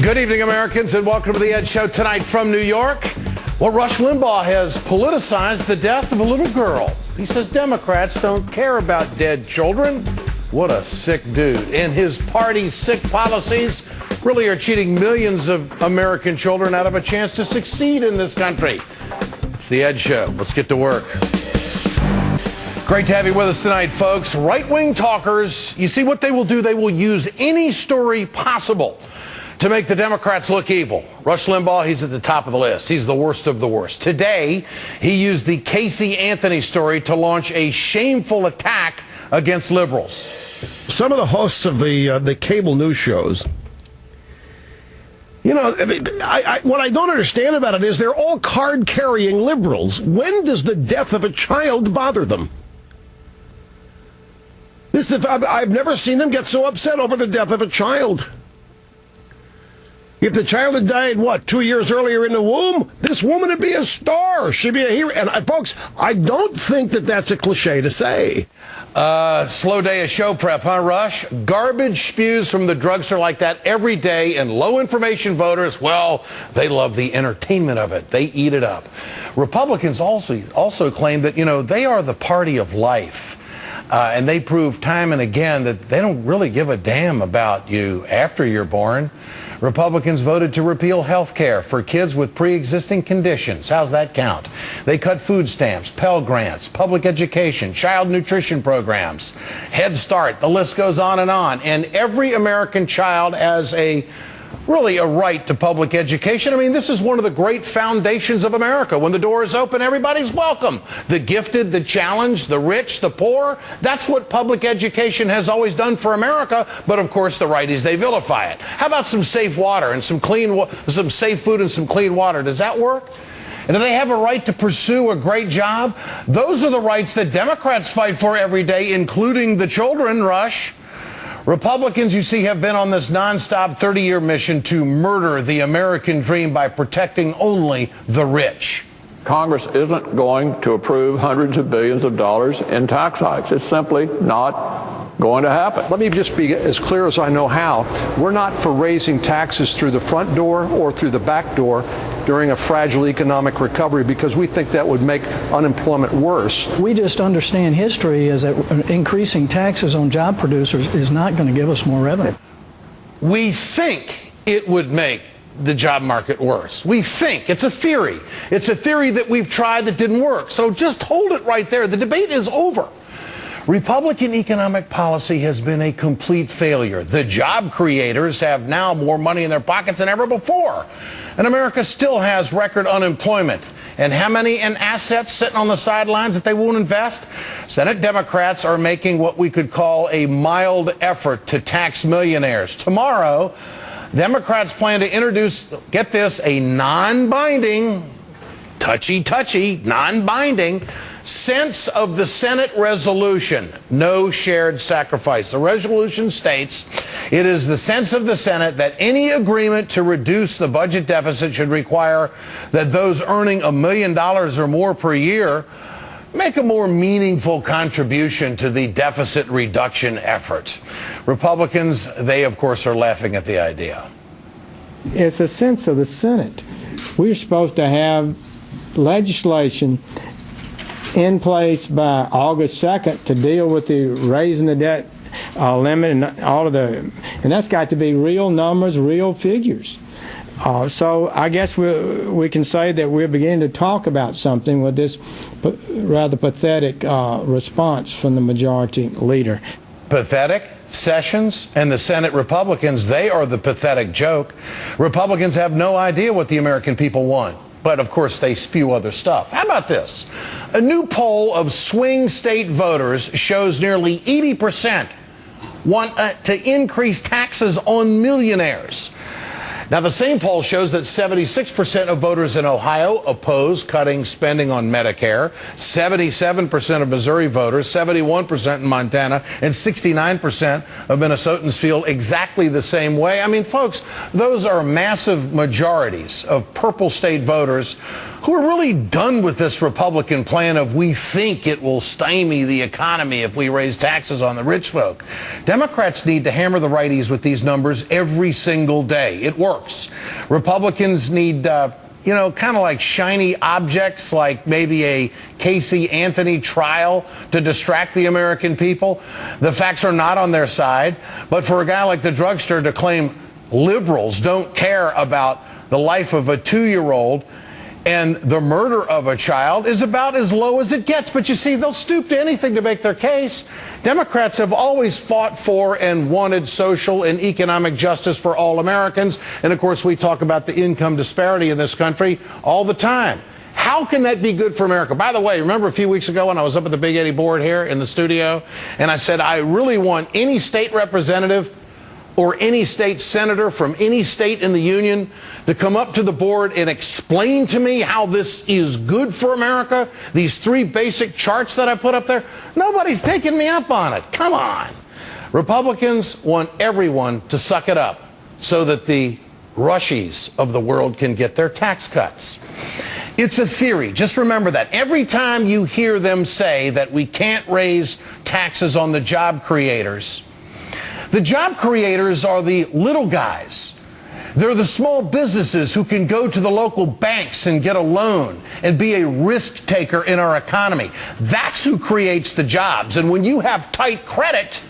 Good evening, Americans, and welcome to the Ed Show tonight from New York. Well, Rush Limbaugh has politicized the death of a little girl. He says Democrats don't care about dead children. What a sick dude. And his party's sick policies really are cheating millions of American children out of a chance to succeed in this country. It's the Ed Show. Let's get to work. Great to have you with us tonight, folks. Right-wing talkers, you see what they will do? They will use any story possible to make the Democrats look evil. Rush Limbaugh, he's at the top of the list. He's the worst of the worst. Today, he used the Casey Anthony story to launch a shameful attack against liberals. Some of the hosts of the cable news shows, you know, what I don't understand about it is they're all card-carrying liberals. When does the death of a child bother them? I've never seen them get so upset over the death of a child. If the child had died, 2 years earlier in the womb, this woman would be a star. She'd be a hero. And folks, I don't think that that's a cliche to say. Slow day of show prep, huh, Rush? Garbage spews from the drugstore like that every day, and low information voters, well, they love the entertainment of it. They eat it up. Republicans also claim that, they are the party of life. And they prove time and again that they don't really give a damn about you after you're born. Republicans voted to repeal health care for kids with pre-existing conditions. How's that count? They cut food stamps, Pell Grants, public education, child nutrition programs, Head Start. The list goes on. And every American child has a right to public education. I mean, this is one of the great foundations of America. When the door is open, everybody's welcome. The gifted, the challenged, the rich, the poor. That's what public education has always done for America. But of course, the righties, they vilify it. How about some safe water and some safe food and some clean water? Does that work? And do they have a right to pursue a great job? Those are the rights that Democrats fight for every day, including the children, Rush. Republicans, you see, have been on this nonstop 30-year mission to murder the American dream by protecting only the rich. Congress isn't going to approve hundreds of billions of dollars in tax hikes. It's simply not going to happen. Let me just be as clear as I know how. We're not for raising taxes through the front door or through the back door during a fragile economic recovery, because we think that would make unemployment worse. We just understand history is that increasing taxes on job producers is not going to give us more revenue. We think it would make the job market worse. We think. It's a theory. It's a theory that we've tried that didn't work. So just hold it right there. The debate is over. Republican economic policy has been a complete failure. The job creators have now more money in their pockets than ever before. And America still has record unemployment. And how many in assets sitting on the sidelines that they won't invest? Senate Democrats are making what we could call a mild effort to tax millionaires. Tomorrow, Democrats plan to introduce, get this, a non-binding, touchy, non-binding sense of the Senate resolution, no shared sacrifice. The resolution states it is the sense of the Senate that any agreement to reduce the budget deficit should require that those earning $1 million or more per year make a more meaningful contribution to the deficit reduction effort. Republicans, they, of course, are laughing at the idea. It's a sense of the Senate. We're supposed to have legislation in place by August 2nd to deal with the raising the debt limit and all of and that's got to be real numbers, real figures. So I guess we can say that we're beginning to talk about something with this rather pathetic response from the majority leader. Pathetic? Sessions and the Senate Republicans, they are the pathetic joke. Republicans have no idea what the American people want. But, of course, they spew other stuff. How about this? A new poll of swing state voters shows nearly 80% want to increase taxes on millionaires. Now, the same poll shows that 76% of voters in Ohio oppose cutting spending on Medicare, 77% of Missouri voters, 71% in Montana, and 69% of Minnesotans feel exactly the same way. I mean, folks, those are massive majorities of purple state voters who are really done with this Republican plan of we think it will stymie the economy if we raise taxes on the rich folk. Democrats need to hammer the righties with these numbers every single day. It works. works. Republicans need, you know, kind of like shiny objects, like maybe a Casey Anthony trial to distract the American people. The facts are not on their side. But for a guy like the drugster to claim liberals don't care about the life of a 2-year-old and the murder of a child is about as low as it gets. But you see, they'll stoop to anything to make their case. Democrats have always fought for and wanted social and economic justice for all Americans. And of course, we talk about the income disparity in this country all the time. How can that be good for America? By the way, remember a few weeks ago when I was up at the Big Eddie board here in the studio, and I said, I really want any state representative or any state senator from any state in the union to come up to the board and explain to me how this is good for America, these 3 basic charts that I put up there. Nobody's taking me up on it. Come on. Republicans want everyone to suck it up so that the Rushies of the world can get their tax cuts. It's a theory. Just remember that. Every time you hear them say that we can't raise taxes on the job creators, the job creators are the little guys. They're the small businesses who can go to the local banks and get a loan and be a risk taker in our economy. That's who creates the jobs. And when you have tight credit,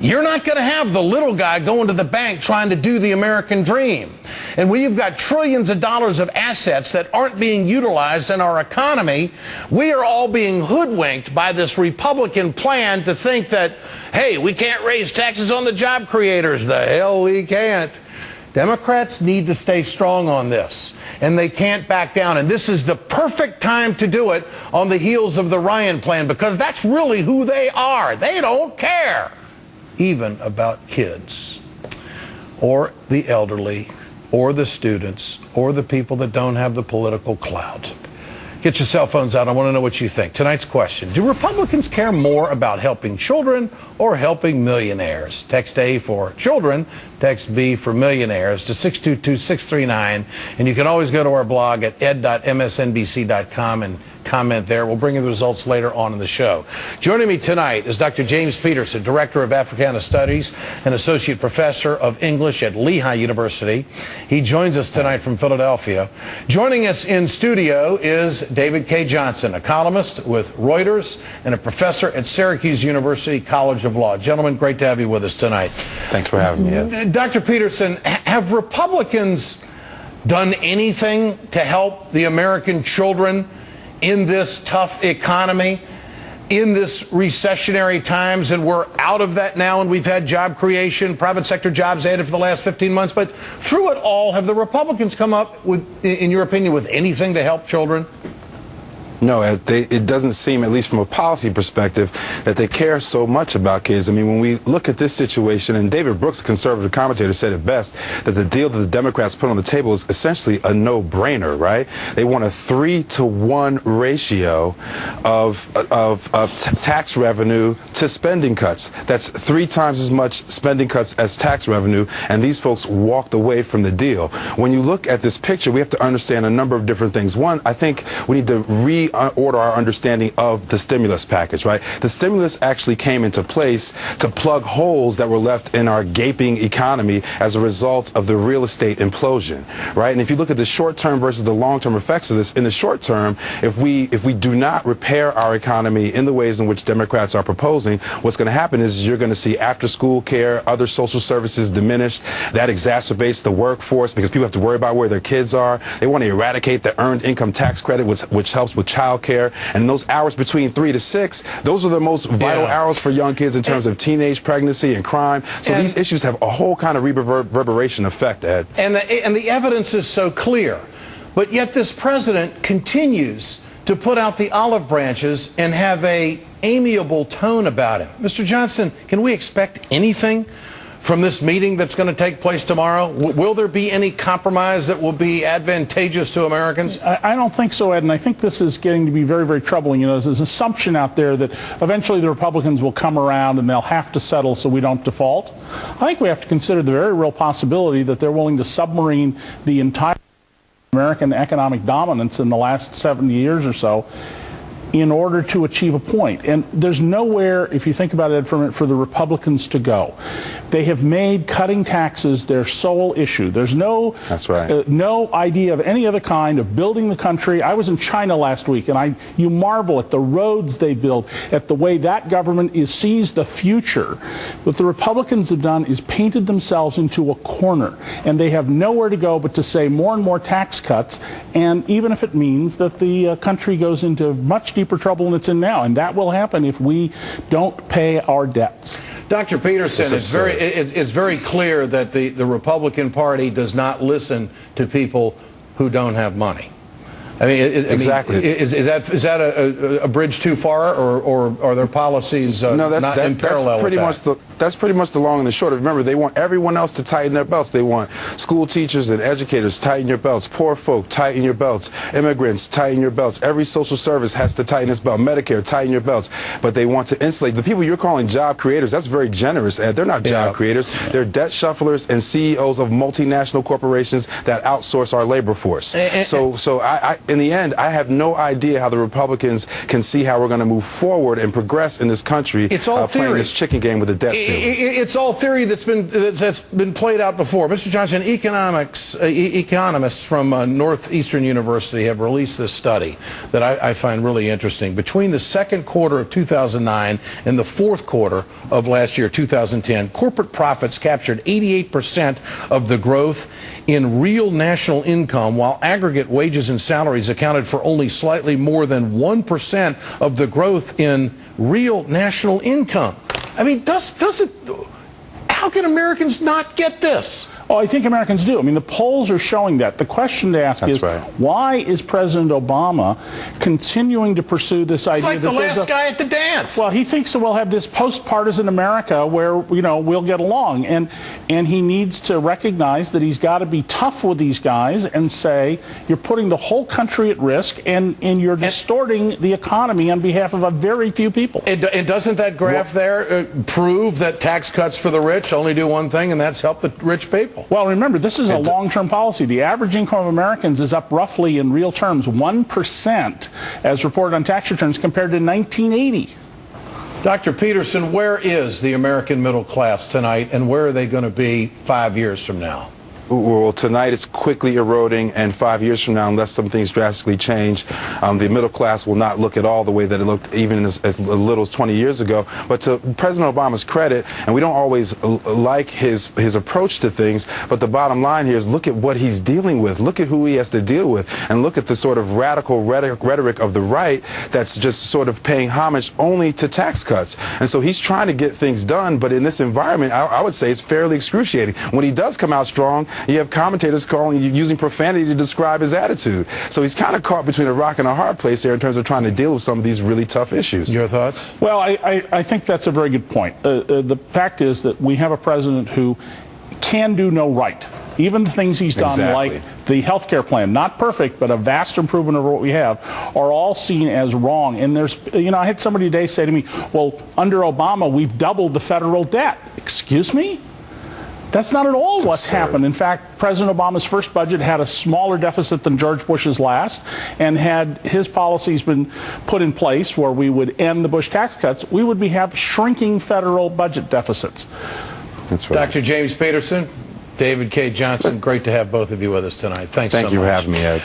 you're not going to have the little guy going to the bank trying to do the American dream. And when you've got trillions of dollars of assets that aren't being utilized in our economy, we are all being hoodwinked by this Republican plan to think that, hey, we can't raise taxes on the job creators. The hell we can't. Democrats need to stay strong on this, and they can't back down. And this is the perfect time to do it on the heels of the Ryan plan, because that's really who they are. They don't care even about kids or the elderly or the students or the people that don't have the political clout. Get your cell phones out. I want to know what you think. Tonight's question: do Republicans care more about helping children or helping millionaires? Text A for children, text B for millionaires to 622-639. And you can always go to our blog at ed.msnbc.com and comment there. We'll bring you the results later on in the show. Joining me tonight is Dr. James Peterson, Director of Africana Studies and Associate Professor of English at Lehigh University. He joins us tonight from Philadelphia. Joining us in studio is David K. Johnson, a columnist with Reuters and a professor at Syracuse University College of Law. Gentlemen, great to have you with us tonight. Thanks for having me, Ed. Dr. Peterson, have Republicans done anything to help the American children in this tough economy, in this recessionary times, and we're out of that now, and we've had job creation, private sector jobs added for the last 15 months, but through it all, have the Republicans come up with, in your opinion, with anything to help children? No, it doesn't seem, at least from a policy perspective, that they care so much about kids. I mean, when we look at this situation, and David Brooks, a conservative commentator, said it best, that the deal that the Democrats put on the table is essentially a no-brainer, right? They want a 3-to-1 ratio of tax revenue to spending cuts. That's 3 times as much spending cuts as tax revenue, and these folks walked away from the deal. When you look at this picture, we have to understand a number of different things. One, I think we need to reorder our understanding of the stimulus package, right? The stimulus actually came into place to plug holes that were left in our gaping economy as a result of the real estate implosion, right? And if you look at the short-term versus the long-term effects of this, in the short term, if we do not repair our economy in the ways in which Democrats are proposing, what's going to happen is you're going to see after-school care, other social services diminished. That exacerbates the workforce because people have to worry about where their kids are. They want to eradicate the earned income tax credit, which helps with child care, and those hours between 3 to 6, those are the most vital hours for young kids in terms of teenage pregnancy and crime. So these issues have a whole kind of reverberation effect, Ed. And the evidence is so clear, but yet this president continues to put out the olive branches and have a amiable tone about him. Mr. Johnson, can we expect anything from this meeting that's going to take place tomorrow? Will there be any compromise that will be advantageous to Americans? I don't think so, Ed, and I think this is getting to be very, very troubling. You know, there's this assumption out there that eventually the Republicans will come around and they'll have to settle so we don't default. I think we have to consider the very real possibility that they're willing to submarine the entire American economic dominance in the last 70 years or so in order to achieve a point. And there's nowhere, if you think about it, for the Republicans to go. They have made cutting taxes their sole issue. There's no, no idea of any other kind of building the country. I was in China last week, and you marvel at the roads they build, at the way that government sees the future. What the Republicans have done is painted themselves into a corner, and they have nowhere to go but to say more and more tax cuts, and even if it means that the country goes into much deeper trouble than it's in now, and that will happen if we don't pay our debts. Dr. Peterson, it's very clear that the Republican Party does not listen to people who don't have money. I mean, is that a bridge too far, or are their policies not in parallel with that? That's pretty much the long and the short. Remember, they want everyone else to tighten their belts. They want school teachers and educators, tighten your belts. Poor folk, tighten your belts. Immigrants, tighten your belts. Every social service has to tighten its belt. Medicare, tighten your belts. But they want to insulate the people you're calling job creators. That's very generous, Ed. They're not job creators. They're debt shufflers and CEOs of multinational corporations that outsource our labor force. So in the end, I have no idea how the Republicans can see how we're going to move forward and progress in this country. It's all playing this chicken game with the debt ceiling. It's all theory that's been played out before. Mr. Johnson, economists from Northeastern University have released this study that I find really interesting. Between the second quarter of 2009 and the fourth quarter of last year, 2010, corporate profits captured 88% of the growth in real national income, while aggregate wages and salaries accounted for only slightly more than 1% of the growth in real national income. I mean, how can Americans not get this? Oh, I think Americans do. I mean, the polls are showing that. The question to ask is, why is President Obama continuing to pursue this idea? It's like the last guy at the dance. Well, he thinks that we'll have this post-partisan America where, we'll get along. And he needs to recognize that he's got to be tough with these guys and say, you're putting the whole country at risk and you're distorting the economy on behalf of a very few people. And doesn't that graph there prove that tax cuts for the rich only do one thing, and that's help the rich people? Well, remember, this is a long-term policy. The average income of Americans is up roughly in real terms 1% as reported on tax returns compared to 1980. Dr. Peterson, where is the American middle class tonight, and where are they going to be 5 years from now? Well, tonight it's quickly eroding, and 5 years from now, unless some things drastically change, the middle class will not look at all the way that it looked even as little as 20 years ago. But to President Obama's credit, and we don't always like his approach to things, but the bottom line here is look at what he's dealing with. Look at who he has to deal with, and look at the sort of radical rhetoric of the right that's just sort of paying homage only to tax cuts. And so he's trying to get things done, but in this environment, I would say it's fairly excruciating. When he does come out strong, you have commentators using profanity to describe his attitude. So he's kind of caught between a rock and a hard place there in terms of trying to deal with some of these really tough issues. Your thoughts? Well, I think that's a very good point. The fact is that we have a president who can do no right. Even the things he's done, like the health care plan, not perfect, but a vast improvement over what we have, are all seen as wrong. And there's, I had somebody today say to me, well, under Obama, we've doubled the federal debt. Excuse me? That's not at all what's happened. In fact, President Obama's first budget had a smaller deficit than George Bush's last, and had his policies been put in place where we would end the Bush tax cuts, we would have shrinking federal budget deficits. That's right. Dr. James Peterson, David K. Johnson, great to have both of you with us tonight. Thanks so much. Thank you for having me, Ed.